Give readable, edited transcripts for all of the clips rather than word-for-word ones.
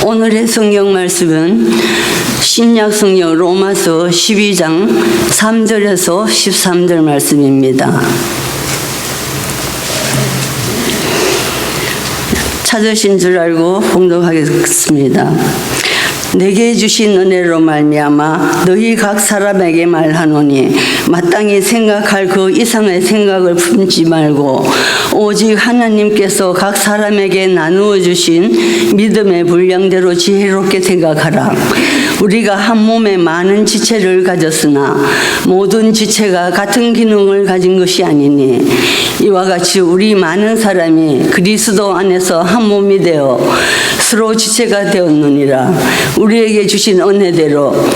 오늘의 성경 말씀은 신약 성경 로마서 12장 3절에서 13절 말씀입니다. 찾으신 줄 알고 봉독하겠습니다. 내게 주신 은혜로 말미암아 너희 각 사람에게 말하노니 마땅히 생각할 그 이상의 생각을 품지 말고 오직 하나님께서 각 사람에게 나누어 주신 믿음의 분량대로 지혜롭게 생각하라. 우리가 한 몸에 많은 지체를 가졌으나 모든 지체가 같은 기능을 가진 것이 아니니 이와 같이 우리 많은 사람이 그리스도 안에서 한 몸이 되어 서로 지체가 되었느니라. 우리에게 주신 은혜대로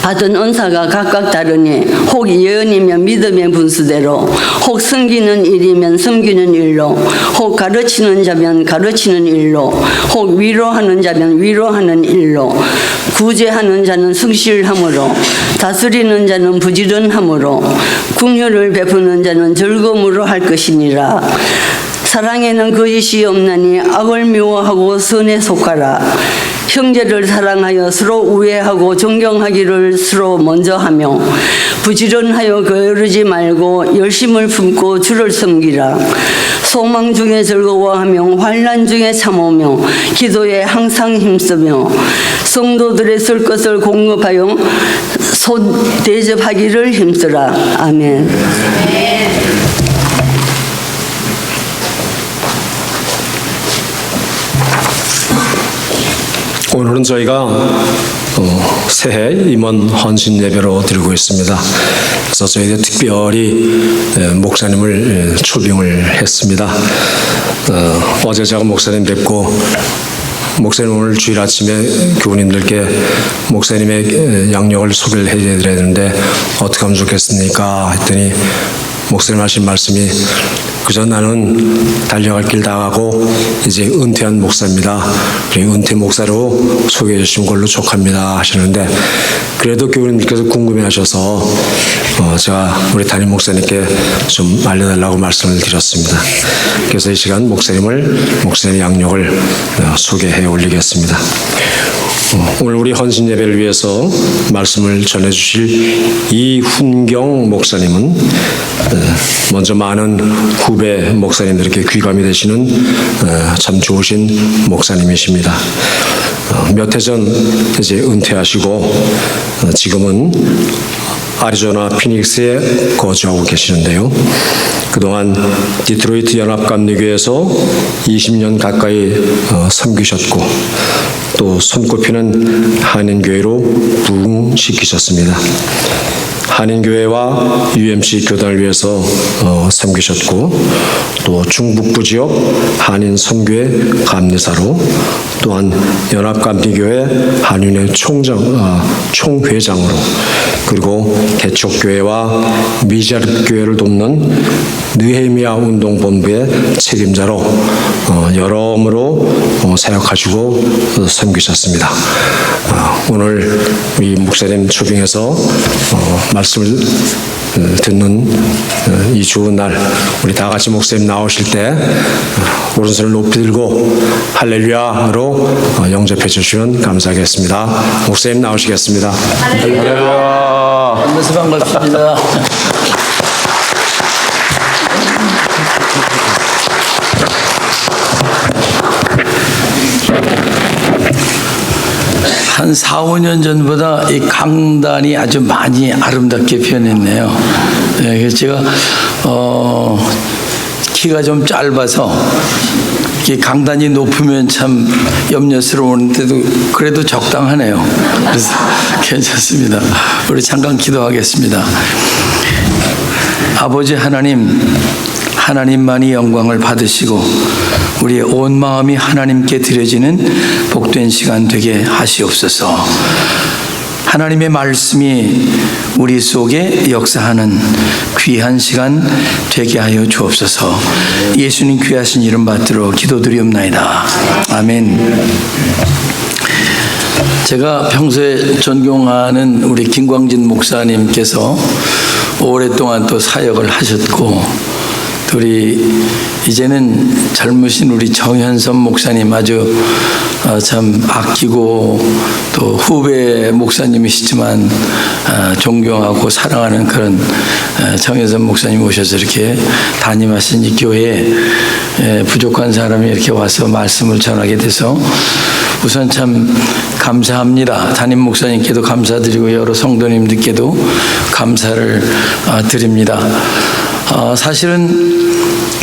받은 은사가 각각 다르니 혹 예언이면 믿음의 분수대로, 혹 섬기는 일이면 섬기는 일로, 혹 가르치는 자면 가르치는 일로, 혹 위로하는 자면 위로하는 일로, 구제하는 자는 성실함으로, 다스리는 자는 부지런함으로, 긍휼을 베푸는 자는 즐거움으로 할 것이니라. 사랑에는 거짓이 없나니 악을 미워하고 선에 속하라. 형제를 사랑하여 서로 우애하고 존경하기를 서로 먼저 하며 부지런하여 게으르지 말고 열심을 품고 주를 섬기라. 소망 중에 즐거워하며 환난 중에 참으며 기도에 항상 힘쓰며 성도들의 쓸 것을 공급하여 대접하기를 힘쓰라. 아멘. 오늘은 저희가 새해 임원 헌신 예배로 드리고 있습니다. 그래서 저희가 특별히 목사님을 초빙을 했습니다. 어제 제가 목사님 뵙고 목사님 오늘 주일 아침에 교우님들께 목사님의 양력을 소개를 해드려야 되는데 어떻게 하면 좋겠습니까? 했더니 목사님 하신 말씀이 그저 나는 달려갈 길 다 가고 이제 은퇴한 목사입니다. 은퇴 목사로 소개해 주신 걸로 족합니다 하시는데 그래도 교우님께서 궁금해하셔서 제가 우리 담임 목사님께 좀 알려달라고 말씀을 드렸습니다. 그래서 이 시간 목사님의 양력을 소개해 올리겠습니다. 오늘 우리 헌신 예배를 위해서 말씀을 전해주실 이훈경 목사님은 먼저 많은 후배 목사님들에게 귀감이 되시는 참 좋으신 목사님이십니다. 몇 해 전 이제 은퇴하시고 지금은 애리조나 피닉스에 거주하고 계시는데요. 그동안 디트로이트 연합감리교회에서 20년 가까이 섬기셨고 또 손꼽히는 한인교회로 부흥시키셨습니다. 한인교회와 UMC 교단을 위해서 섬기셨고 또 중북부 지역 한인 선교회 감리사로 또한 연합감리교회 한인회 총회장으로 그리고 개척교회와 미자립교회를 돕는 느헤미야 운동본부의 책임자로 여러모로 사역하시고 섬기셨습니다. 오늘 우리 목사님 초빙해서 말씀을 듣는 이 좋은 날 우리 다 같이 목사님 나오실 때 오른손을 높이 들고 할렐루야로 영접해 주시면 감사하겠습니다. 목사님 나오시겠습니다. 할렐루야. 만나서 반갑습니다. 한 4, 5년 전보다 이 강단이 아주 많이 아름답게 변했네요. 그래서 제가 키가 좀 짧아서 이 강단이 높으면 참 염려스러운데도 그래도 적당하네요. 그래서 괜찮습니다. 우리 잠깐 기도하겠습니다. 아버지 하나님만이 영광을 받으시고 우리의 온 마음이 하나님께 드려지는 복된 시간 되게 하시옵소서. 하나님의 말씀이 우리 속에 역사하는 귀한 시간 되게 하여 주옵소서. 예수님 귀하신 이름 받들어 기도드리옵나이다. 아멘. 제가 평소에 존경하는 우리 김광진 목사님께서 오랫동안 또 사역을 하셨고 우리 이제는 젊으신 우리 정현선 목사님 아주 참 아끼고 또 후배 목사님이시지만 존경하고 사랑하는 그런 정현선 목사님 오셔서 이렇게 담임하신 이 교회에 부족한 사람이 이렇게 와서 말씀을 전하게 돼서 우선 참 감사합니다. 담임 목사님께도 감사드리고 여러 성도님들께도 감사를 드립니다. 사실은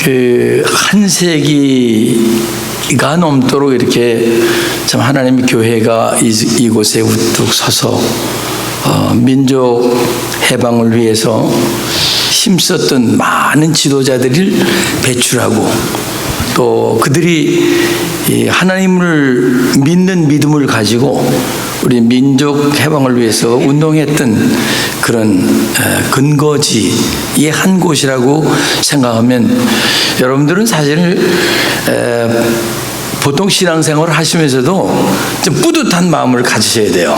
그 한 세기가 넘도록 이렇게 참 하나님의 교회가 이곳에 우뚝 서서 민족 해방을 위해서 힘썼던 많은 지도자들을 배출하고 또 그들이 하나님을 믿는 믿음을 가지고 우리 민족 해방을 위해서 운동했던 그런 근거지의 한 곳이라고 생각하면 여러분들은 사실 보통 신앙생활을 하시면서도 좀 뿌듯한 마음을 가지셔야 돼요.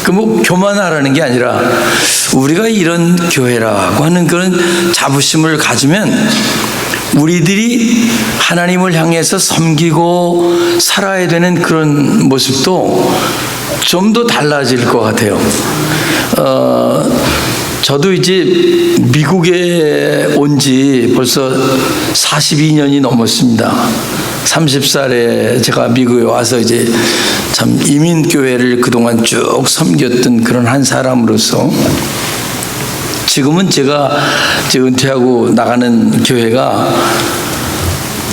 그 뭐 교만하라는 게 아니라 우리가 이런 교회라고 하는 그런 자부심을 가지면 우리들이 하나님을 향해서 섬기고 살아야 되는 그런 모습도 좀 더 달라질 것 같아요. 저도 이제 미국에 온 지 벌써 42년이 넘었습니다. 30살에 제가 미국에 와서 이제 참 이민교회를 그동안 쭉 섬겼던 그런 한 사람으로서 지금은 제가 이제 은퇴하고 나가는 교회가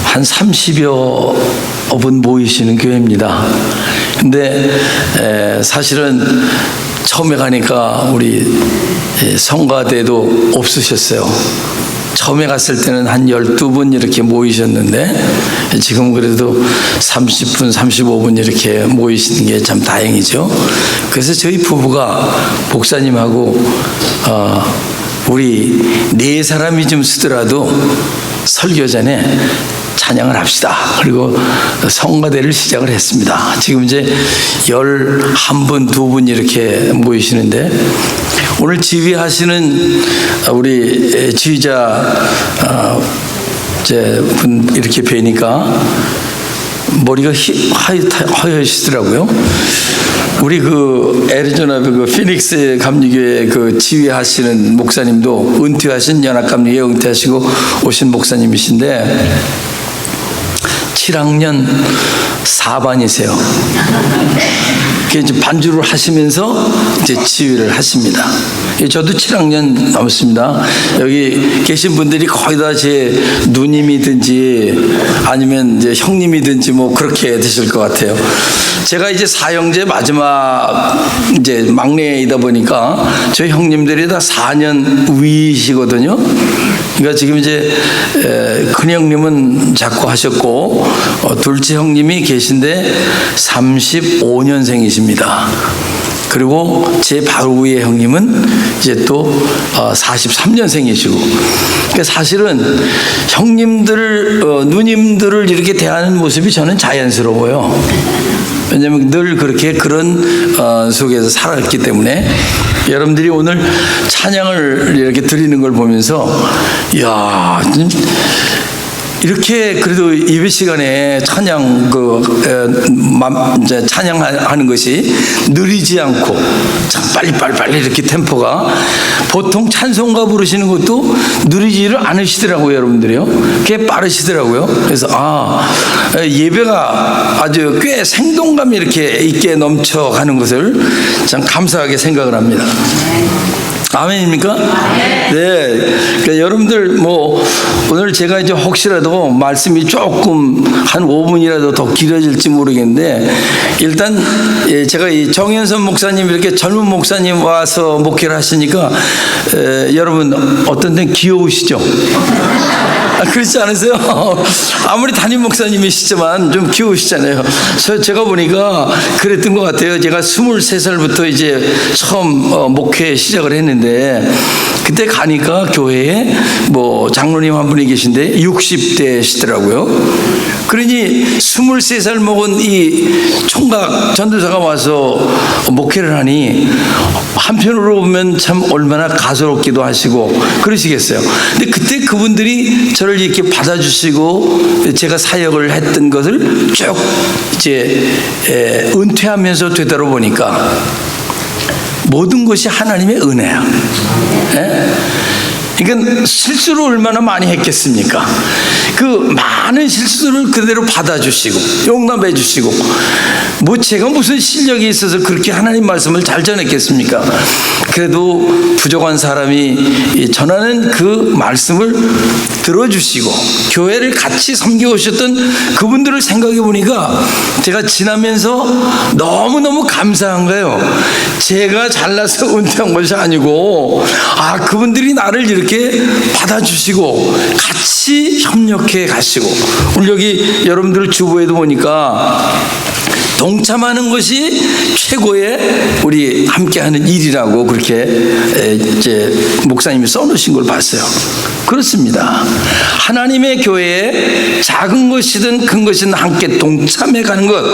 한 30여 분 모이시는 교회입니다. 근데 사실은 처음에 가니까 우리 성가대도 없으셨어요. 처음에 갔을 때는 한 12분 이렇게 모이셨는데 지금 그래도 30분, 35분 이렇게 모이시는 게 참 다행이죠. 그래서 저희 부부가 목사님하고 우리 4사람이 좀 쓰더라도 설교 전에 찬양을 합시다. 그리고 성가대를 시작을 했습니다. 지금 이제 11분, 2분 이렇게 모이시는데 오늘 지휘하시는 우리 지휘자 분 이렇게 뵈니까 머리가 하얘시더라고요. 우리 그 애리조나 그 피닉스 감리교회 그 지휘하시는 목사님도 은퇴하신 연합감리교회 은퇴하시고 오신 목사님이신데 7학년 4반이세요. 이제 반주를 하시면서 이제 지휘를 하십니다. 저도 7학년 넘었습니다. 여기 계신 분들이 거의 다 제 누님이든지 아니면 이제 형님이든지 뭐 그렇게 되실 것 같아요. 제가 이제 사형제 마지막 이제 막내이다 보니까 저희 형님들이 다 4년 위시거든요. 그러니까 지금 이제 큰 형님은 자꾸 하셨고 둘째 형님이 계신데 35년생이십니다. 그리고 제 바로 위에 형님은 이제 또 43년생이시고 그러니까 사실은 형님들 누님들을 이렇게 대하는 모습이 저는 자연스러워요. 왜냐하면 늘 그렇게 그런 속에서 살았기 때문에 여러분들이 오늘 찬양을 이렇게 드리는 걸 보면서 이야 이렇게 그래도 예배 시간에 찬양 이제 찬양하는 것이 느리지 않고 참 빨리 이렇게 템포가 보통 찬송가 부르시는 것도 느리지를 않으시더라고요, 여러분들이요. 꽤 빠르시더라고요. 그래서 예배가 아주 꽤 생동감이 이렇게 있게 넘쳐가는 것을 참 감사하게 생각을 합니다. 아멘입니까? 네. 그러니까 여러분들 뭐 오늘 제가 이제 혹시라도 말씀이 조금 한 5분이라도 더 길어질지 모르겠는데 일단 제가 이 정현선 목사님 이렇게 젊은 목사님 와서 목회를 하시니까 여러분 어떤 데는 귀여우시죠? 그렇지 않으세요? 아무리 담임 목사님이시지만 좀 귀여우시잖아요. 제가 보니까 그랬던 것 같아요. 제가 23살부터 이제 처음 목회 시작을 했는데, 그때 가니까 교회에 뭐 장로님 한 분이 계신데 60대시더라고요. 그러니 23살 먹은 이 총각 전도사가 와서 목회를 하니 한편으로 보면 참 얼마나 가소롭기도 하시고 그러시겠어요. 근데 그때 그분들이 저를 이렇게 받아주시고 제가 사역을 했던 것을 쭉 이제 은퇴하면서 되돌아보니까 모든 것이 하나님의 은혜야. 그러니까 실수를 얼마나 많이 했겠습니까? 그 많은 실수를 그대로 받아주시고 용납해 주시고, 뭐 제가 무슨 실력이 있어서 그렇게 하나님 말씀을 잘 전했겠습니까? 그래도 부족한 사람이 전하는 그 말씀을 들어주시고 교회를 같이 섬겨오셨던 그분들을 생각해 보니까 제가 지나면서 너무너무 감사한 거예요. 제가 잘나서 은퇴한 것이 아니고, 그분들이 나를 이렇게 받아주시고 같이 협력해 가시고, 오늘 여기 여러분들 주부에도 보니까 동참하는 것이 최고의 우리 함께하는 일이라고 그렇게 이제 목사님이 써놓으신 걸 봤어요. 그렇습니다. 하나님의 교회에 작은 것이든 큰 것이든 함께 동참해 가는 것,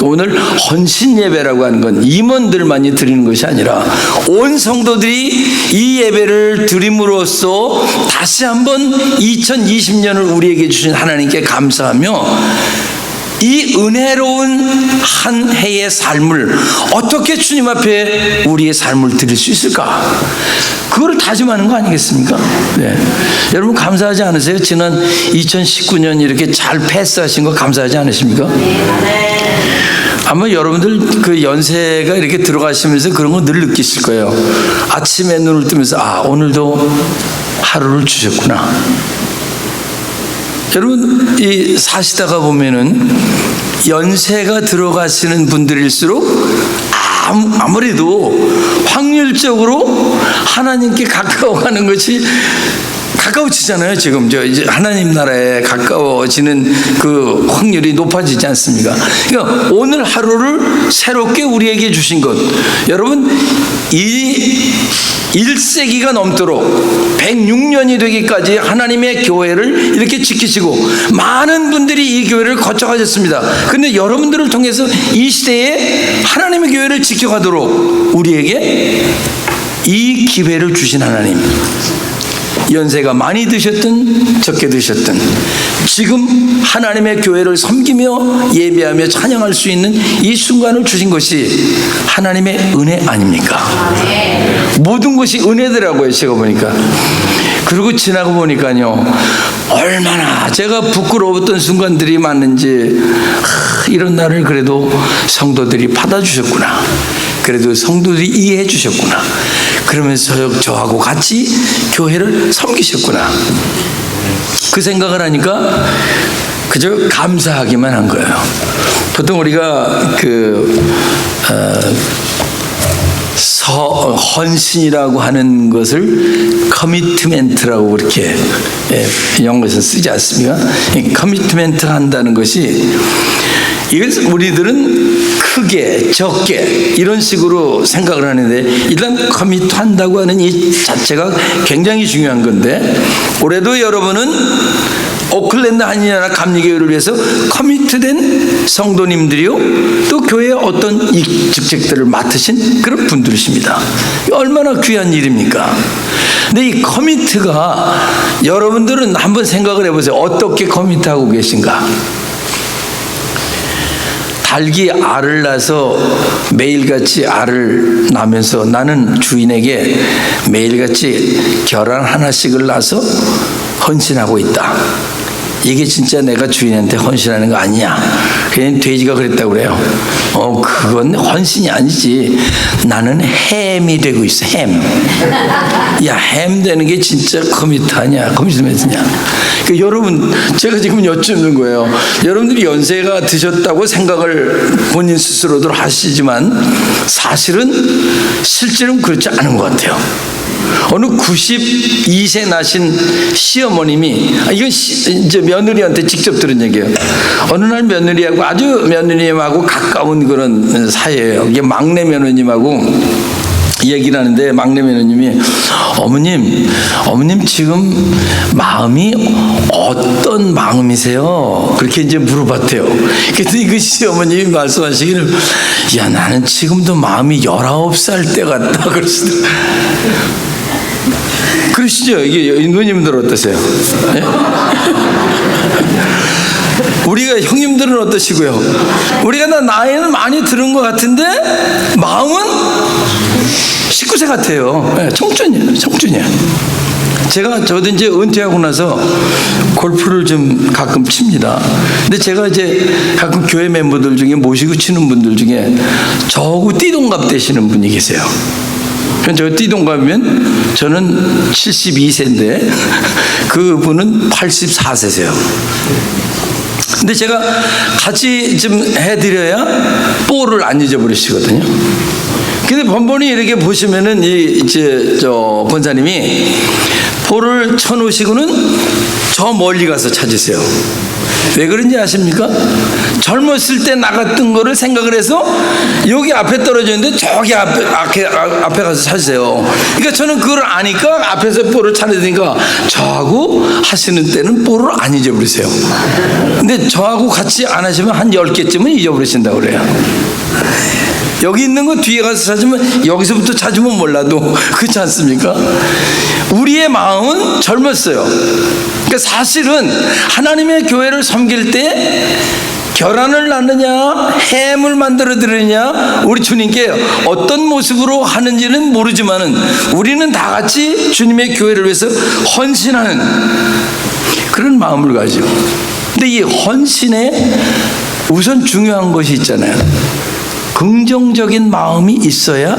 오늘 헌신 예배라고 하는 건 임원들만이 드리는 것이 아니라 온 성도들이 이 예배를 드림으로써 다시 한번 2020년을 우리에게 주신 하나님께 감사하며 이 은혜로운 한 해의 삶을 어떻게 주님 앞에 우리의 삶을 드릴 수 있을까? 그거를 다짐하는 거 아니겠습니까? 네. 여러분 감사하지 않으세요? 지난 2019년 이렇게 잘 패스하신 거 감사하지 않으십니까? 네. 아마 여러분들 그 연세가 이렇게 들어가시면서 그런 거 늘 느끼실 거예요. 아침에 눈을 뜨면서 오늘도 하루를 주셨구나. 여러분, 이 사시다가 보면은 연세가 들어가시는 분들일수록 아무래도 확률적으로 하나님께 가까워가는 것이 가까워지잖아요. 지금 이제 하나님 나라에 가까워지는 그 확률이 높아지지 않습니까? 그러니까 오늘 하루를 새롭게 우리에게 주신 것, 여러분, 이 1세기가 넘도록 106년이 되기까지 하나님의 교회를 이렇게 지키시고 많은 분들이 이 교회를 거쳐가셨습니다. 그런데 여러분들을 통해서 이 시대에 하나님의 교회를 지켜가도록 우리에게 이 기회를 주신 하나님, 연세가 많이 드셨든 적게 드셨든 지금 하나님의 교회를 섬기며 예배하며 찬양할 수 있는 이 순간을 주신 것이 하나님의 은혜 아닙니까? 모든 것이 은혜더라고요. 제가 보니까. 그리고 지나고 보니까요, 얼마나 제가 부끄러웠던 순간들이 많은지, 이런 날을 그래도 성도들이 받아주셨구나, 그래도 성도들이 이해해 주셨구나, 그러면서 저하고 같이 교회를 섬기셨구나, 그 생각을 하니까 그저 감사하기만 한 거예요. 보통 우리가 헌신이라고 하는 것을 커미트멘트라고 그렇게 영어에서 쓰지 않습니까? 커미트멘트 한다는 것이, 이걸 우리들은 크게 적게 이런 식으로 생각을 하는데, 일단 커미트 한다고 하는 이 자체가 굉장히 중요한 건데, 올해도 여러분은 오클랜드 한인나라 감리교회를 위해서 커미트된 성도님들이요, 또 교회의 어떤 이 직책들을 맡으신 그런 분들이십니다. 얼마나 귀한 일입니까? 근데 이 커미트가, 여러분들은 한번 생각을 해보세요. 어떻게 커미트하고 계신가? 닭이 알을 낳아서 매일같이 알을 낳으면서 나는 주인에게 매일같이 계란 하나씩을 낳아서 헌신하고 있다, 이게 진짜 내가 주인한테 헌신하는 거 아니냐 그냥 돼지가 그랬다고 그래요. 그건 헌신이 아니지. 나는 햄이 되고 있어. 햄. 야, 햄 되는 게 진짜 커미트 아니야. 커미트멘트냐. 그러니까 여러분, 제가 지금 여쭙는 거예요. 여러분들이 연세가 드셨다고 생각을 본인 스스로도 하시지만 사실은 실제로는 그렇지 않은 것 같아요. 어느 92세 나신 시어머님이, 이건 이제 며느리한테 직접 들은 얘기예요. 어느 날 며느리하고 아주 며느님하고 가까운 그런 사이예요. 이게 막내 며느님하고 얘기를 하는데, 막내 며느님이 어머님 지금 마음이 어떤 마음이세요? 그렇게 이제 물어봤대요. 그랬더니 그 시어머님이 말씀하시기를, 야, 나는 지금도 마음이 19살 때 같다 그러시더라고요. 그러시죠? 이게 누님들 어떠세요? 네? 우리가 형님들은 어떠시고요? 우리가 나이는 많이 들은 것 같은데 마음은 19세 같아요. 네, 청춘이에요. 저도 이제 은퇴하고 나서 골프를 좀 가끔 칩니다. 근데 제가 이제 가끔 교회 멤버들 중에 모시고 치는 분들 중에 저하고 띠동갑 되시는 분이 계세요. 저 띠동갑이면 저는 72세인데 그분은 84세세요. 근데 제가 같이 좀 해드려야 볼을 안 잊어버리시거든요. 근데 번번이 이렇게 보시면은 저 권사님이 볼을 쳐놓으시고는 저 멀리 가서 찾으세요. 왜 그런지 아십니까? 젊었을 때 나갔던 거를 생각을 해서 여기 앞에 떨어져 있는데 저기 앞에 가서 찾으세요. 그러니까 저는 그걸 아니까 앞에서 볼을 찾으니까 저하고 하시는 때는 볼을 안 잊어버리세요. 근데 저하고 같이 안 하시면 한 10개쯤은 잊어버리신다고 그래요. 여기 있는 거 뒤에 가서 찾으면, 여기서부터 찾으면 몰라도 그렇지 않습니까? 우리의 마음은 젊었어요. 그러니까 사실은 하나님의 교회를 섬길 때 결혼을 낳느냐, 햄을 만들어 드리느냐, 우리 주님께 어떤 모습으로 하는지는 모르지만은 우리는 다 같이 주님의 교회를 위해서 헌신하는 그런 마음을 가지고. 근데 이 헌신에 우선 중요한 것이 있잖아요. 긍정적인 마음이 있어야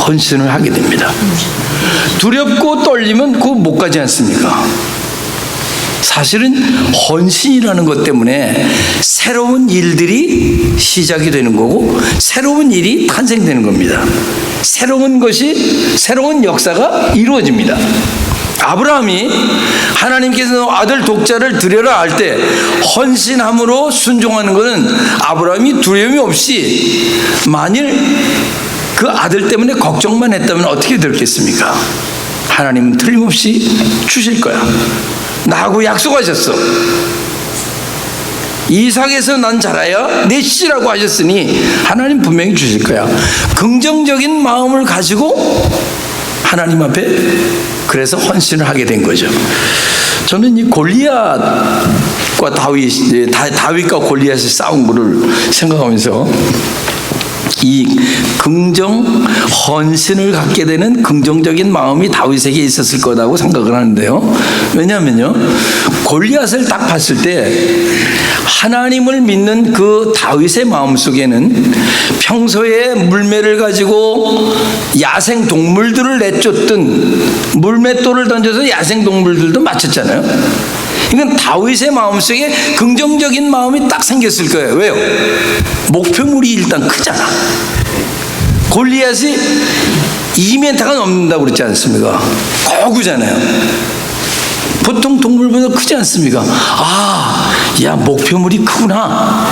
헌신을 하게 됩니다. 두렵고 떨리면 그거 못 가지 않습니까? 사실은 헌신이라는 것 때문에 새로운 일들이 시작이 되는 거고 새로운 일이 탄생되는 겁니다. 새로운 역사가 이루어집니다. 아브라함이 하나님께서 아들 독자를 드려라 할 때 헌신함으로 순종하는 것은 아브라함이 두려움이 없이, 만일 그 아들 때문에 걱정만 했다면 어떻게 됐겠습니까? 하나님은 틀림없이 주실 거야. 나하고 약속하셨어. 이삭에서 난 자라야 내 씨라고 하셨으니 하나님 분명히 주실 거야. 긍정적인 마음을 가지고 하나님 앞에 그래서 헌신을 하게 된 거죠. 저는 이 골리앗과 다윗과 골리앗이 싸운 거를 생각하면서 이 헌신을 갖게 되는 긍정적인 마음이 다윗에게 있었을 거라고 생각을 하는데요. 왜냐하면요, 골리앗을 딱 봤을 때 하나님을 믿는 그 다윗의 마음 속에는 평소에 물매를 가지고 야생 동물들을 내쫓던, 물맷돌을 던져서 야생 동물들도 맞췄잖아요. 이건 다윗의 마음속에 긍정적인 마음이 딱 생겼을 거예요. 왜요? 목표물이 일단 크잖아. 골리앗이 2m가 넘는다고 그랬지 않습니까? 거구잖아요. 보통 동물보다 크지 않습니까? 야, 목표물이 크구나.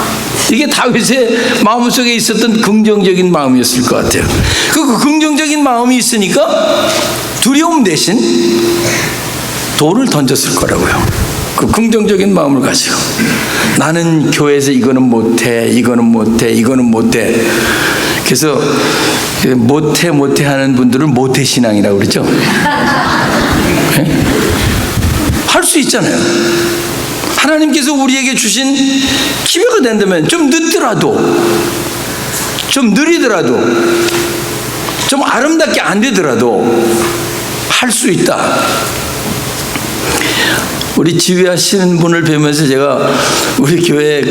이게 다윗의 마음속에 있었던 긍정적인 마음이었을 것 같아요. 그 긍정적인 마음이 있으니까 두려움 대신 돌을 던졌을 거라고요. 그 긍정적인 마음을 가지고 나는 교회에서 이거는 못해. 그래서 못해 하는 분들은 모태신앙이라고 그러죠. 네? 할 수 있잖아요. 하나님께서 우리에게 주신 기회가 된다면 좀 늦더라도, 좀 느리더라도, 좀 아름답게 안 되더라도 할 수 있다. 우리 지휘하시는 분을 뵈면서 제가 우리 교회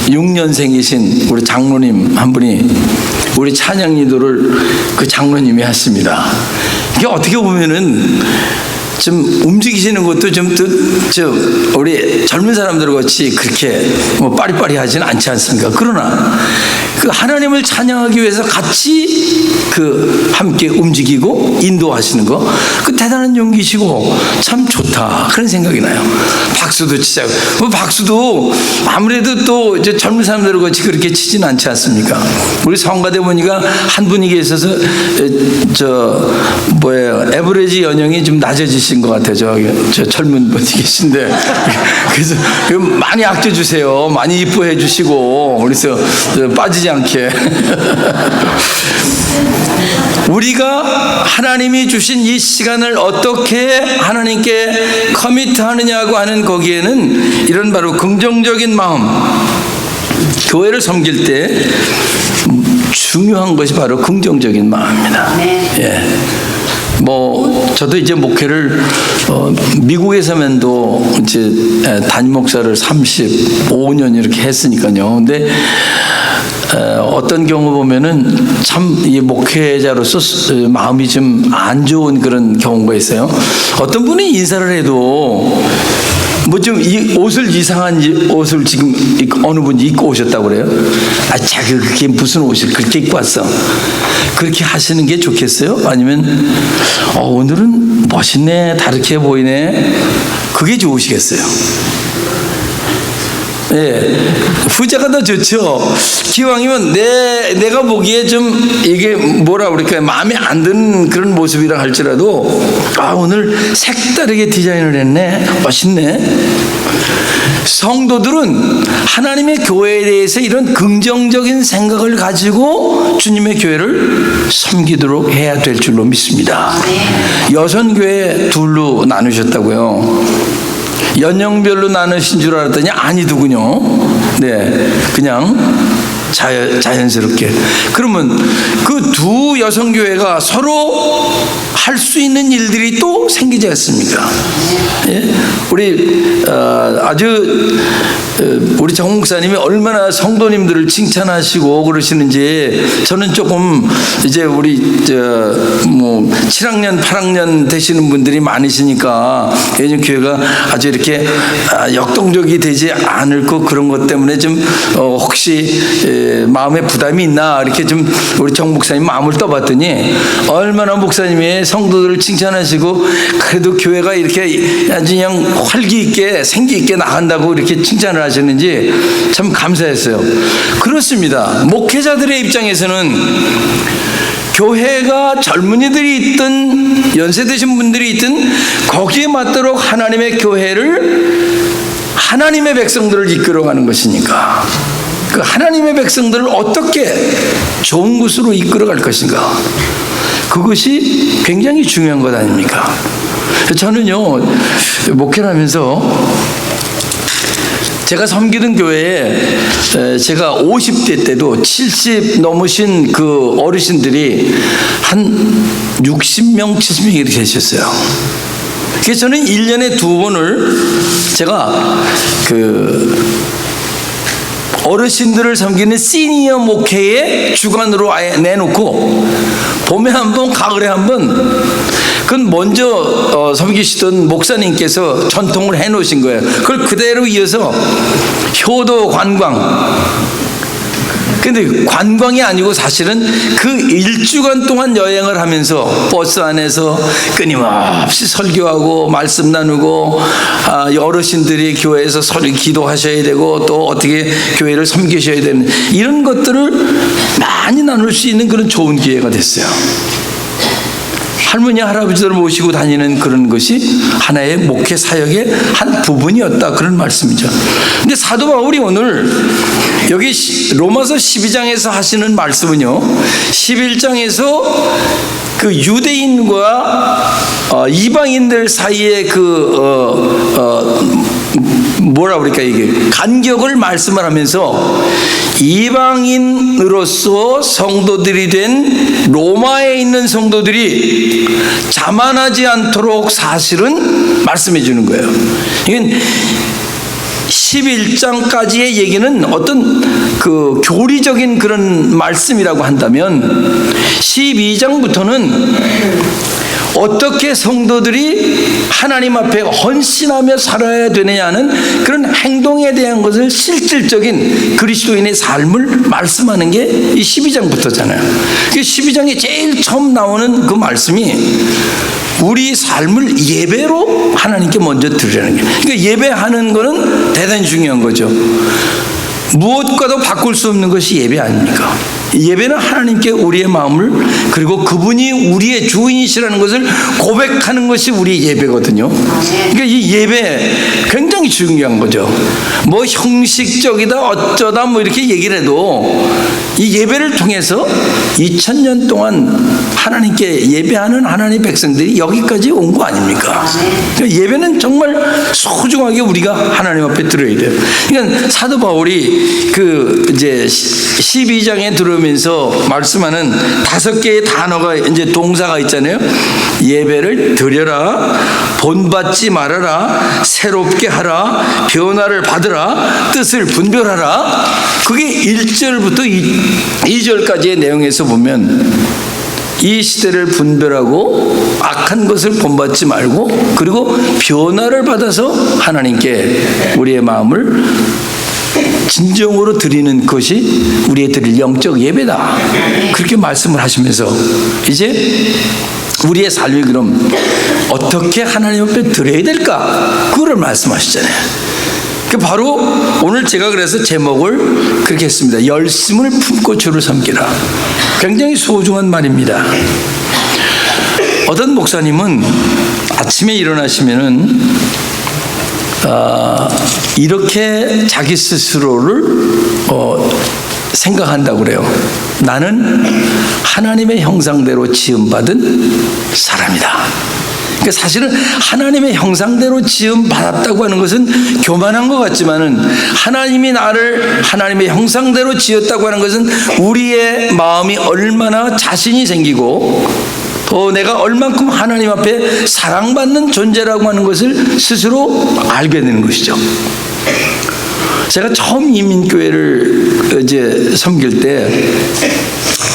46년생이신 우리 장로님 한 분이 우리 찬양 인도를 그 장로님이 하십니다. 이게 어떻게 보면은 좀 움직이시는 것도 좀 우리 젊은 사람들 같이 그렇게 뭐 빠리빠리하지는 않지 않습니까? 그러나 그 하나님을 찬양하기 위해서 같이 함께 움직이고 인도하시는 거, 그 대단한 용기시고 참 좋다 그런 생각이 나요. 박수도 치자고. 뭐 박수도 아무래도 또 이제 젊은 사람들 같이 그렇게 치진 않지 않습니까? 우리 성가대 보니까 한 분이 계셔서 에버리지 연령이 좀 낮아지신 것 같아요. 저 젊은 분이 계신데 그래서 많이 아껴주세요. 많이 이뻐해 주시고 그래서 빠지지 않게. 우리가 하나님이 주신 이 시간을 어떻게 하나님께 커미트하느냐고 하는 거기에는 이런 바로 긍정적인 마음, 교회를 섬길 때 중요한 것이 바로 긍정적인 마음입니다. 예. 저도 이제 목회를 미국에서만도 이제 담임 목사를 35년 이렇게 했으니까요. 근데 어떤 경우 보면은 참 이 목회자로서 마음이 좀 안 좋은 그런 경우가 있어요. 어떤 분이 인사를 해도 좀 이 옷을 이상한 옷을 지금 어느 분이 입고 오셨다고 그래요. 자기 그게 무슨 옷을 그렇게 입고 왔어? 그렇게 하시는 게 좋겠어요? 아니면 오늘은 멋있네, 다르게 보이네, 그게 좋으시겠어요? 예, 후자가 더 좋죠. 기왕이면 내가 보기에 좀 이게 뭐라 그럴까요? 마음에 안 드는 그런 모습이라 할지라도 오늘 색다르게 디자인을 했네, 멋있네. 성도들은 하나님의 교회에 대해서 이런 긍정적인 생각을 가지고 주님의 교회를 섬기도록 해야 될 줄로 믿습니다. 여선교회 둘로 나누셨다고요. 연령별로 나누신 줄 알았더니 아니더군요. 네, 그냥 자연스럽게. 그러면 그 두 여성교회가 서로 할 수 있는 일들이 또 생기지 않습니까? 예? 우리 우리 정 목사님이 얼마나 성도님들을 칭찬하시고 그러시는지 저는 조금 이제 우리 7학년 8학년 되시는 분들이 많으시니까 요즘 교회가 아주 이렇게 역동적이 되지 않을 것, 그런 것 때문에 좀 혹시 마음에 부담이 있나 이렇게 좀 우리 정 목사님 마음을 떠봤더니 얼마나 목사님이 성도들을 칭찬하시고 그래도 교회가 이렇게 아주 그냥 활기 있게 생기 있게 나간다고 이렇게 칭찬을 하셨는지 참 감사했어요. 그렇습니다. 목회자들의 입장에서는 교회가 젊은이들이 있든 연세 드신 분들이 있든 거기에 맞도록 하나님의 교회를, 하나님의 백성들을 이끌어가는 것이니까 그 하나님의 백성들을 어떻게 좋은 곳으로 이끌어갈 것인가, 그것이 굉장히 중요한 것 아닙니까? 저는요, 목회를 하면서 제가 섬기던 교회에 제가 50대 때도 70 넘으신 그 어르신들이 한 60명, 70명 이렇게 계셨어요. 그래서 저는 1년에 2번을 제가 어르신들을 섬기는 시니어 목회의 주관으로 아예 내놓고 봄에 한 번, 가을에 한 번, 그건 먼저 섬기시던 목사님께서 전통을 해놓으신 거예요. 그걸 그대로 이어서 효도 관광. 근데 관광이 아니고 사실은 그 1주간 동안 여행을 하면서 버스 안에서 끊임없이 설교하고 말씀 나누고 어르신들이 교회에서 기도하셔야 되고 또 어떻게 교회를 섬기셔야 되는 이런 것들을 많이 나눌 수 있는 그런 좋은 기회가 됐어요. 할머니 할아버지들을 모시고 다니는 그런 것이 하나의 목회 사역의 한 부분이었다, 그런 말씀이죠. 근데 사도 바울이 오늘 여기 로마서 12장에서 하시는 말씀은요, 11장에서 그 유대인과 이방인들 사이에 뭐라 그럴까, 이게 간격을 말씀을 하면서 이방인으로서 성도들이 된 로마에 있는 성도들이 자만하지 않도록 사실은 말씀해 주는 거예요. 이건 11장까지의 얘기는 어떤 그 교리적인 그런 말씀이라고 한다면 12장부터는 어떻게 성도들이 하나님 앞에 헌신하며 살아야 되느냐는 그런 행동에 대한 것을 실질적인 그리스도인의 삶을 말씀하는 게 이 12장부터잖아요. 12장에 제일 처음 나오는 그 말씀이 우리 삶을 예배로 하나님께 먼저 드리라는 게, 그러니까 예배하는 거는 대단히 중요한 거죠. 무엇과도 바꿀 수 없는 것이 예배 아닙니까? 예배는 하나님께 우리의 마음을, 그리고 그분이 우리의 주인이시라는 것을 고백하는 것이 우리 예배거든요. 그러니까 이 예배 굉장히 중요한 거죠. 뭐 형식적이다 어쩌다 뭐 이렇게 얘기를 해도 이 예배를 통해서 2000년 동안 하나님께 예배하는 하나님의 백성들이 여기까지 온 거 아닙니까? 그러니까 예배는 정말 소중하게 우리가 하나님 앞에 드려야 돼요. 그러니까 사도 바울이 그 이제 12장에 들어오면서 말씀하는 5개의 단어가, 이제 동사가 있잖아요. 예배를 드려라, 본받지 말아라, 새롭게 하라, 변화를 받으라, 뜻을 분별하라. 그게 1절부터 2절까지의 내용에서 보면 이 시대를 분별하고 악한 것을 본받지 말고, 그리고 변화를 받아서 하나님께 우리의 마음을 진정으로 드리는 것이 우리의 드릴 영적 예배다. 그렇게 말씀을 하시면서 이제 우리의 삶이 그럼 어떻게 하나님 앞에 드려야 될까? 그거를 말씀하시잖아요. 바로 오늘 제가 그래서 제목을 그렇게 했습니다. 열심을 품고 주를 섬기라. 굉장히 소중한 말입니다. 어떤 목사님은 아침에 일어나시면은 이렇게 자기 스스로를 생각한다고 그래요. 나는 하나님의 형상대로 지음받은 사람이다. 그러니까 사실은 하나님의 형상대로 지음받았다고 하는 것은 교만한 것 같지만은, 하나님이 나를 하나님의 형상대로 지었다고 하는 것은 우리의 마음이 얼마나 자신이 생기고 또 내가 얼만큼 하나님 앞에 사랑받는 존재라고 하는 것을 스스로 알게 되는 것이죠. 제가 처음 이민교회를 이제 섬길 때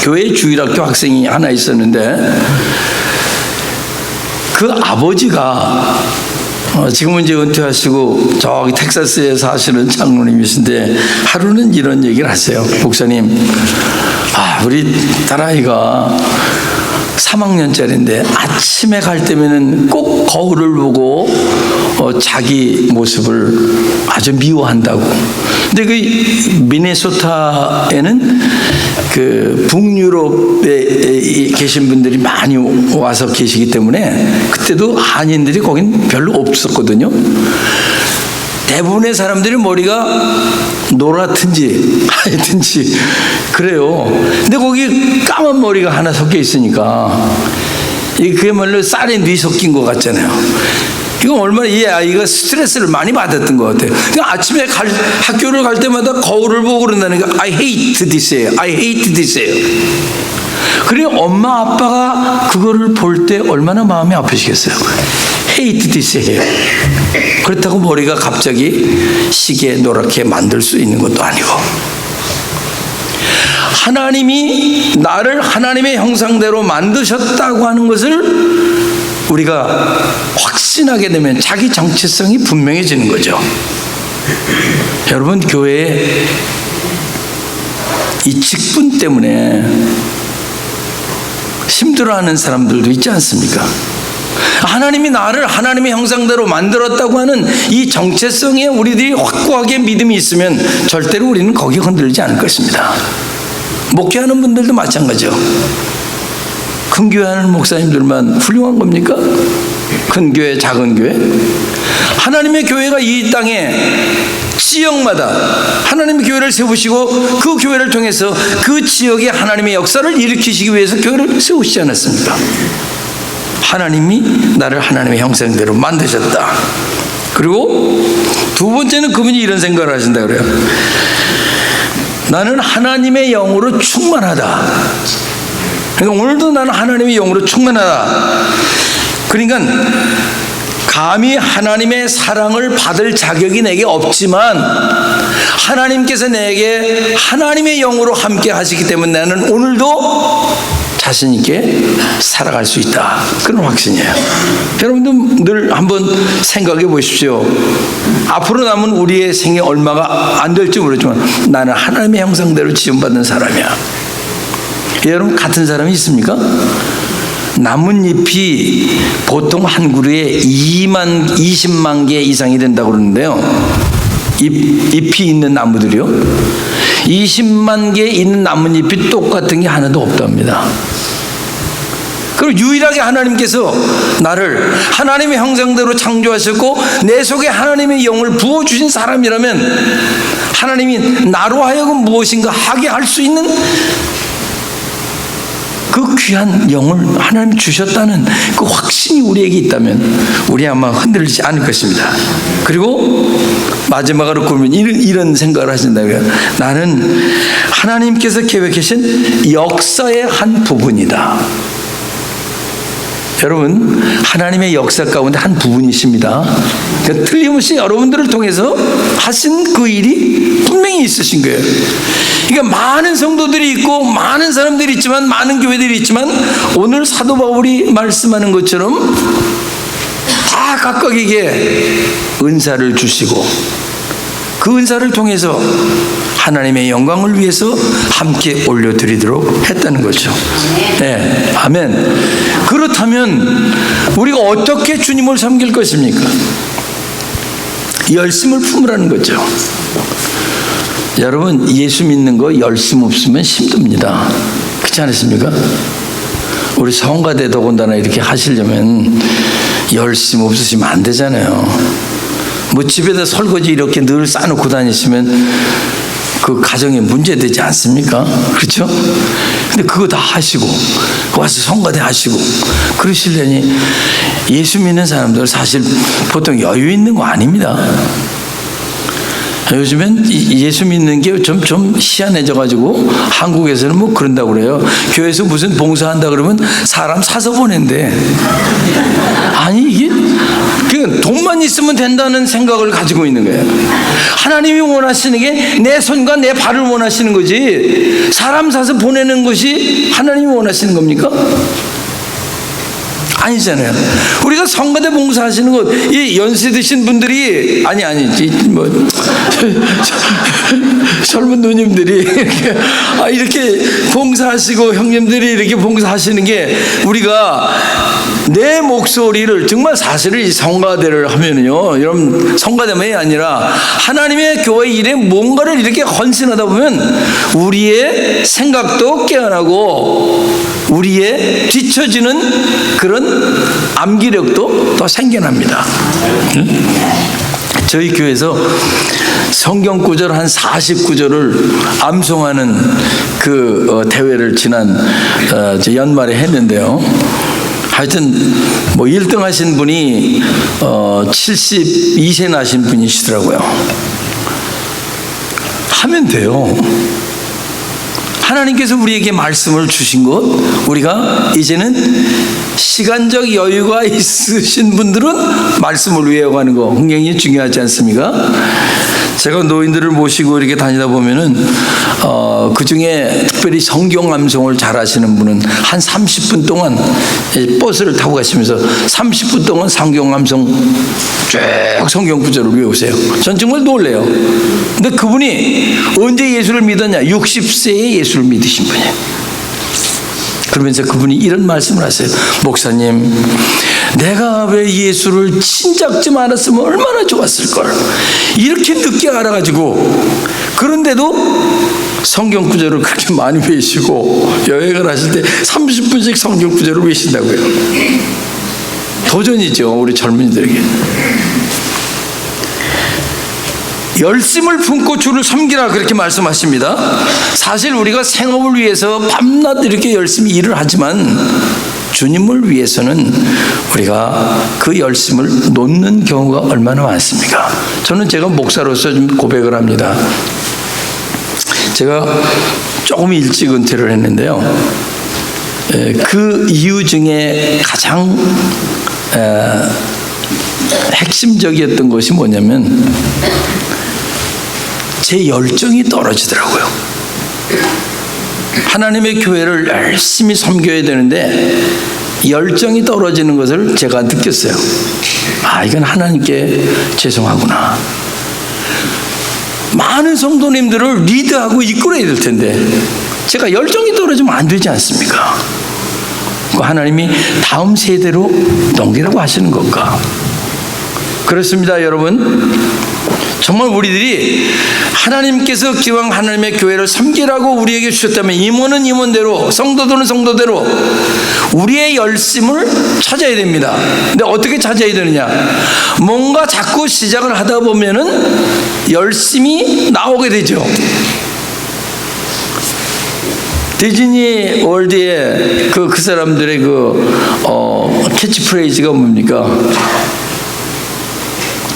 교회 주일학교 학생이 하나 있었는데, 그 아버지가 지금은 이제 은퇴하시고 저기 텍사스에 사시는 장로님이신데, 하루는 이런 얘기를 하세요. 목사님, 우리 딸아이가 3학년짜리인데 아침에 갈 때면은 꼭 거울을 보고 자기 모습을 아주 미워한다고. 근데 그 미네소타에는 그 북유럽에 계신 분들이 많이 와서 계시기 때문에 그때도 한인들이 거긴 별로 없었거든요. 대부분의 사람들이 머리가 노랗든지 하얗든지 그래요. 근데 거기 까만 머리가 하나 섞여 있으니까 그야말로 쌀에 뉘 섞인 것 같잖아요. 이건 얼마나 이 아이가 스트레스를 많이 받았던 것 같아요. 그러니까 아침에 학교를 갈 때마다 거울을 보고 그런다니까 I hate this 예요. I hate this 예요. 그리고 엄마 아빠가 그거를 볼 때 얼마나 마음이 아프시겠어요. hate this 예요. 그렇다고 머리가 갑자기 시계 노랗게 만들 수 있는 것도 아니고, 하나님이 나를 하나님의 형상대로 만드셨다고 하는 것을 우리가 확신하게 되면 자기 정체성이 분명해지는 거죠. 여러분, 교회에 이 직분 때문에 힘들어하는 사람들도 있지 않습니까? 하나님이 나를 하나님의 형상대로 만들었다고 하는 이 정체성에 우리들이 확고하게 믿음이 있으면 절대로 우리는 거기에 흔들리지 않을 것입니다. 목회하는 분들도 마찬가지죠. 큰 교회 하는 목사님들만 훌륭한 겁니까? 큰 교회, 작은 교회? 하나님의 교회가 이 땅에 지역마다 하나님의 교회를 세우시고 그 교회를 통해서 그 지역에 하나님의 역사를 일으키시기 위해서 교회를 세우시지 않았습니까? 하나님이 나를 하나님의 형상대로 만드셨다. 그리고 두 번째는 그분이 이런 생각을 하신다 그래요. 나는 하나님의 영으로 충만하다. 그러니까 오늘도 나는 하나님의 영으로 충만하다. 그러니까 감히 하나님의 사랑을 받을 자격이 내게 없지만 하나님께서 내게 하나님의 영으로 함께 하시기 때문에 나는 오늘도 자신 있게 살아갈 수 있다. 그런 확신이에요. 여러분도 늘 한번 생각해 보십시오. 앞으로 남은 우리의 생애 얼마가 안 될지 모르지만 나는 하나님의 형상대로 지음받는 사람이야. 여러분 같은 사람이 있습니까? 나뭇잎이 보통 한 그루에 20만 개 이상이 된다고 그러는데요. 잎이 있는 나무들이요. 20만 개 있는 나뭇잎이 똑같은 게 하나도 없답니다. 그리고 유일하게 하나님께서 나를 하나님의 형상대로 창조하셨고 내 속에 하나님의 영을 부어주신 사람이라면 하나님이 나로 하여금 무엇인가 하게 할 수 있는 그 귀한 영을 하나님이 주셨다는 그 확신이 우리에게 있다면 우리 아마 흔들리지 않을 것입니다. 그리고 마지막으로 그러면 이런 생각을 하신다면 나는 하나님께서 계획하신 역사의 한 부분이다. 여러분 하나님의 역사 가운데 한 부분이십니다. 그러니까 틀림없이 여러분들을 통해서 하신 그 일이 분명히 있으신 거예요. 그러니까 많은 성도들이 있고 많은 사람들이 있지만 많은 교회들이 있지만 오늘 사도 바울이 말씀하는 것처럼 다 각각에게 은사를 주시고 그 은사를 통해서 하나님의 영광을 위해서 함께 올려드리도록 했다는 거죠. 네, 아멘. 그렇다면 우리가 어떻게 주님을 섬길 것입니까? 열심을 품으라는 거죠. 여러분 예수 믿는 거 열심 없으면 힘듭니다. 그렇지 않습니까? 우리 성가대 더군다나 이렇게 하시려면 열심 없으시면 안 되잖아요. 뭐 집에다 설거지 이렇게 늘 싸놓고 다니시면 그 가정에 문제되지 않습니까? 그렇죠? 근데 그거 다 하시고 와서 성가대 하시고 그러시려니 예수 믿는 사람들 사실 보통 여유 있는 거 아닙니다. 요즘엔 예수 믿는 게 좀 희한해져가지고 한국에서는 뭐 그런다고 그래요. 교회에서 무슨 봉사한다 그러면 사람 사서 보낸대. 아니 이게 그냥 돈만 있으면 된다는 생각을 가지고 있는 거예요. 하나님이 원하시는 게 내 손과 내 발을 원하시는 거지 사람 사서 보내는 것이 하나님이 원하시는 겁니까? 아니잖아요. 우리가 성가대 봉사하시는 것, 이 연세 드신 분들이 뭐 젊은 누님들이 이렇게 봉사하시고 형님들이 이렇게 봉사하시는 게 우리가 내 목소리를 정말 사실은 이 성가대를 하면요, 여러분 성가대만이 아니라 하나님의 교회 일에 뭔가를 이렇게 헌신하다 보면 우리의 생각도 깨어나고 우리의 뒤처지는 그런 암기력도 더 생겨납니다. 저희 교회에서 성경 구절 한 40구절을 암송하는 그 대회를 지난 연말에 했는데요. 하여튼 뭐 1등 하신 분이 72세 나신 분이시더라고요. 하면 돼요. 하나님께서 우리에게 말씀을 주신 것, 우리가 이제는 시간적 여유가 있으신 분들은 말씀을 외워가는 거 굉장히 중요하지 않습니까? 제가 노인들을 모시고 이렇게 다니다 보면은 그 중에 특별히 성경 암송을 잘 하시는 분은 한 30분 동안 버스를 타고 가시면서 30분 동안 성경 암송 쭉 성경 구절을 외우세요. 전 정말 놀래요. 근데 그분이 언제 예수를 믿었냐? 60세에 예수를 믿으신 분이에요. 그러면서 그분이 이런 말씀을 하세요. 목사님, 내가 왜 예수를 진작 좀 알았으면 얼마나 좋았을걸. 이렇게 늦게 알아가지고 그런데도 성경 구절을 그렇게 많이 외시고 여행을 하실 때 30분씩 성경 구절을 외신다고요. 도전이죠, 우리 젊은이들에게. 열심을 품고 주를 섬기라 그렇게 말씀하십니다. 사실 우리가 생업을 위해서 밤낮 이렇게 열심히 일을 하지만 주님을 위해서는 우리가 그 열심을 놓는 경우가 얼마나 많습니까? 저는 제가 목사로서 좀 고백을 합니다. 제가 조금 일찍 은퇴를 했는데요. 그 이유 중에 가장 핵심적이었던 것이 뭐냐면 제 열정이 떨어지더라고요. 하나님의 교회를 열심히 섬겨야 되는데 열정이 떨어지는 것을 제가 느꼈어요. 아, 이건 하나님께 죄송하구나. 많은 성도님들을 리드하고 이끌어야 될 텐데 제가 열정이 떨어지면 안 되지 않습니까? 하나님이 다음 세대로 넘기라고 하시는 건가? 그렇습니다, 여러분. 정말 우리들이 하나님께서 기왕 하나님의 교회를 섬기라고 우리에게 주셨다면 임원은 임원대로, 성도들은 성도대로 우리의 열심을 찾아야 됩니다. 근데 어떻게 찾아야 되느냐? 뭔가 자꾸 시작을 하다 보면은 열심이 나오게 되죠. 디즈니 월드의 그 사람들의 캐치프레이즈가 뭡니까?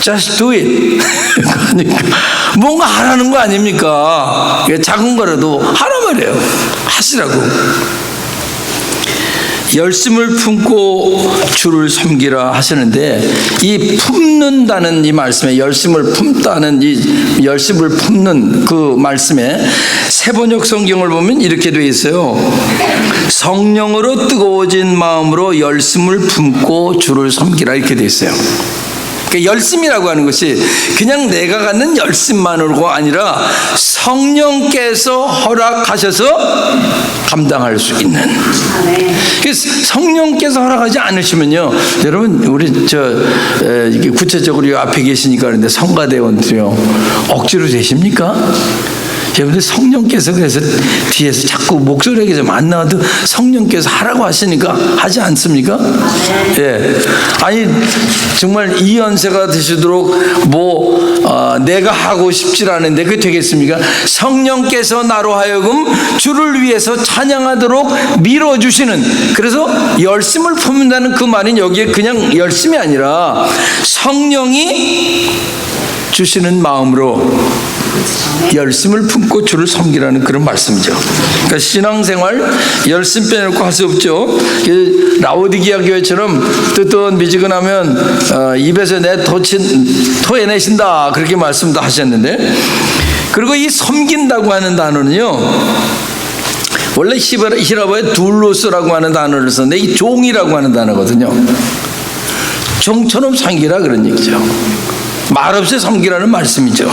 Just do it. 그러니까 뭔가 하라는 거 아닙니까? 작은 거라도 하란 말이에요. 하시라고. 열심을 품고 주를 섬기라 하시는데 이 품는다는 이 말씀에 열심을 품다는 이 열심을 품는 그 말씀에 세번역 성경을 보면 이렇게 되어 있어요. 성령으로 뜨거워진 마음으로 열심을 품고 주를 섬기라 이렇게 되어 있어요. 열심이라고 하는 것이 그냥 내가 갖는 열심만으로가 아니라 성령께서 허락하셔서 감당할 수 있는. 성령께서 허락하지 않으시면요, 여러분 우리 이게 구체적으로 앞에 계시니까 그런데 성가대원들요 억지로 되십니까? 여러분들 성령께서 그래서 뒤에서 자꾸 목소리가 좀 안 나와도 성령께서 하라고 하시니까 하지 않습니까? 예. 아니 정말 이 연세가 되시도록 내가 하고 싶지 않은데 그게 되겠습니까? 성령께서 나로 하여금 주를 위해서 찬양하도록 밀어주시는, 그래서 열심을 품는다는 그 말은 여기에 그냥 열심이 아니라 성령이 주시는 마음으로 열심을 품고 주를 섬기라는 그런 말씀이죠. 그러니까 신앙생활 열심 빼놓고 할 수 없죠. 라오디게아 교회처럼 뜨뜻미지근하면 입에서 토해내신다 그렇게 말씀도 하셨는데, 그리고 이 섬긴다고 하는 단어는요 원래 히라보에 둘로스라고 하는 단어를 썼는데 이 종이라고 하는 단어거든요. 종처럼 섬기라 그런 얘기죠. 말없이 섬기라는 말씀이죠.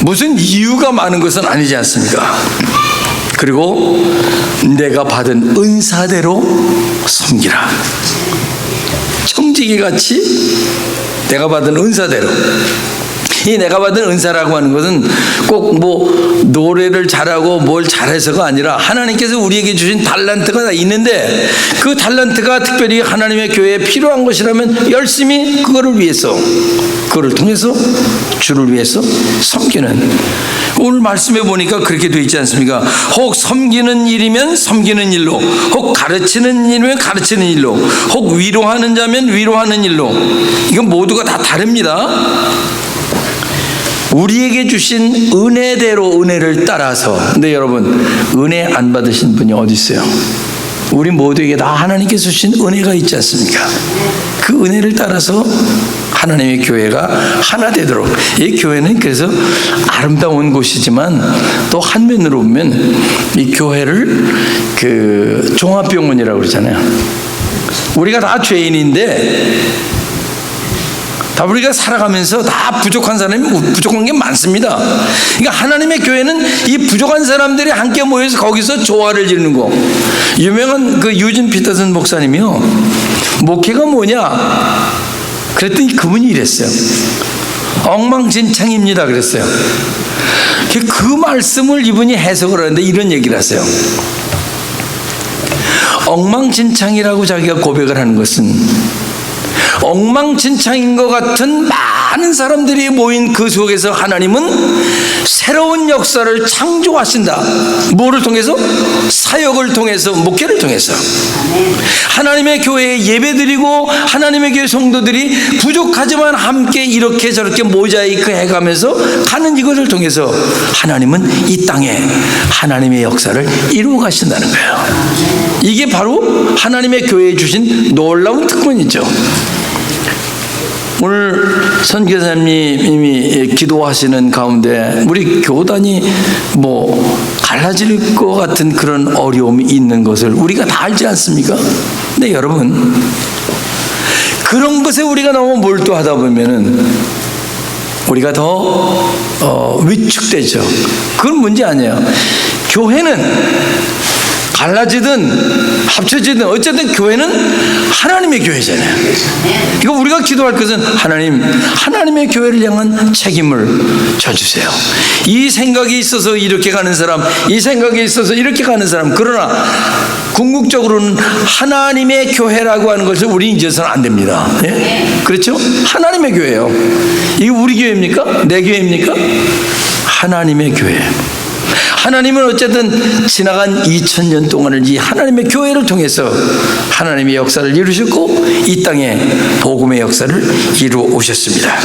무슨 이유가 많은 것은 아니지 않습니까? 그리고 내가 받은 은사대로 섬기라. 청지기 같이 내가 받은 은사대로. 이 내가 받은 은사라고 하는 것은 꼭 노래를 잘하고 뭘 잘해서가 아니라 하나님께서 우리에게 주신 달란트가 다 있는데 그 달란트가 특별히 하나님의 교회에 필요한 것이라면 열심히 그거를 위해서, 그거를 통해서 주를 위해서 섬기는. 오늘 말씀해 보니까 그렇게 되어 있지 않습니까? 혹 섬기는 일이면 섬기는 일로, 혹 가르치는 일이면 가르치는 일로, 혹 위로하는 자면 위로하는 일로. 이건 모두가 다 다릅니다. 우리에게 주신 은혜대로 은혜를 따라서. 근데 여러분 은혜 안 받으신 분이 어디 있어요? 우리 모두에게 다 하나님께서 주신 은혜가 있지 않습니까? 그 은혜를 따라서 하나님의 교회가 하나 되도록. 이 교회는 그래서 아름다운 곳이지만 또 한면으로 보면 이 교회를 종합병원이라고 그러잖아요. 우리가 다 죄인인데 다 우리가 살아가면서 다 부족한 사람이 부족한 게 많습니다. 그러니까 하나님의 교회는 이 부족한 사람들이 함께 모여서 거기서 조화를 이루는 거. 유명한 유진 피터슨 목사님이요, 목회가 뭐냐 그랬더니 그분이 이랬어요. 엉망진창입니다 그랬어요. 그 말씀을 이분이 해석을 하는데 이런 얘기를 하세요. 엉망진창이라고 자기가 고백을 하는 것은 엉망진창인 것 같은 많은 사람들이 모인 그 속에서 하나님은 새로운 역사를 창조하신다. 뭐를 통해서? 사역을 통해서, 목회를 통해서. 하나님의 교회에 예배드리고 하나님의 교회 성도들이 부족하지만 함께 이렇게 저렇게 모자이크 해가면서 가는 이것을 통해서 하나님은 이 땅에 하나님의 역사를 이루어 가신다는 거예요. 이게 바로 하나님의 교회에 주신 놀라운 특권이죠. 오늘 선교사님이 기도하시는 가운데 우리 교단이 갈라질 것 같은 그런 어려움이 있는 것을 우리가 다 알지 않습니까? 근데 여러분, 그런 것에 우리가 너무 몰두하다 보면은 우리가 더 위축되죠. 그건 문제 아니에요. 교회는 갈라지든 합쳐지든 어쨌든 교회는 하나님의 교회잖아요. 이거 우리가 기도할 것은 하나님의 교회를 향한 책임을 져주세요. 이 생각이 있어서 이렇게 가는 사람, 이 생각이 있어서 이렇게 가는 사람. 그러나 궁극적으로는 하나님의 교회라고 하는 것을 우리 잊어서는 안 됩니다. 예? 그렇죠? 하나님의 교회예요. 이게 우리 교회입니까? 내 교회입니까? 하나님의 교회. 하나님은 어쨌든 지나간 2000년 동안을 이 하나님의 교회를 통해서 하나님의 역사를 이루셨고 이 땅에 복음의 역사를 이루어 오셨습니다.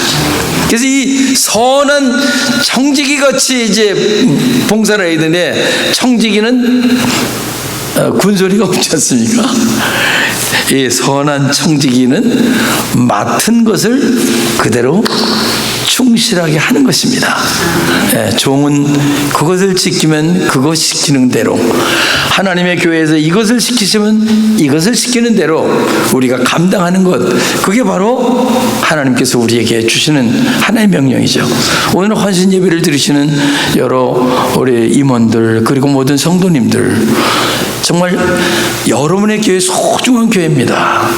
그래서 이 선한 청지기 같이 이제 봉사를 해야 되는데, 청지기는 군소리가 없지 않습니까? 이 선한 청지기는 맡은 것을 그대로 충실하게 하는 것입니다. 종은 그것을 지키면 그것 시키는 대로, 하나님의 교회에서 이것을 시키시면 이것을 시키는 대로 우리가 감당하는 것, 그게 바로 하나님께서 우리에게 주시는 하나의 명령이죠. 오늘 헌신 예배를 드리시는 여러 우리 임원들 그리고 모든 성도님들, 정말 여러분의 교회 소중한 교회입니다.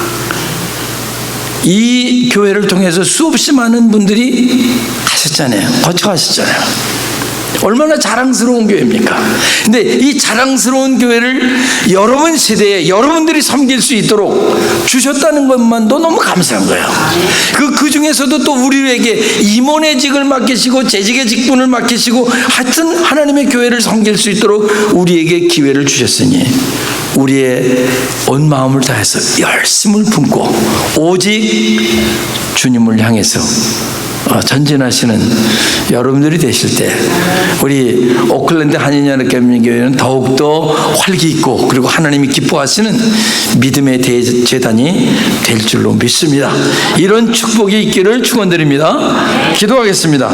이 교회를 통해서 수없이 많은 분들이 가셨잖아요. 거쳐가셨잖아요. 얼마나 자랑스러운 교회입니까? 근데 이 자랑스러운 교회를 여러분 세대에 여러분들이 섬길 수 있도록 주셨다는 것만도 너무 감사한 거예요. 그 중에서도 또 우리에게 임원의 직을 맡기시고 재직의 직분을 맡기시고 하여튼 하나님의 교회를 섬길 수 있도록 우리에게 기회를 주셨으니 우리의 온 마음을 다해서 열심을 품고 오직 주님을 향해서 전진하시는 여러분들이 되실 때 우리 오클랜드 한인연합개명교회는 더욱더 활기 있고 그리고 하나님이 기뻐하시는 믿음의 대재단이 될 줄로 믿습니다. 이런 축복이 있기를 축원드립니다. 기도하겠습니다.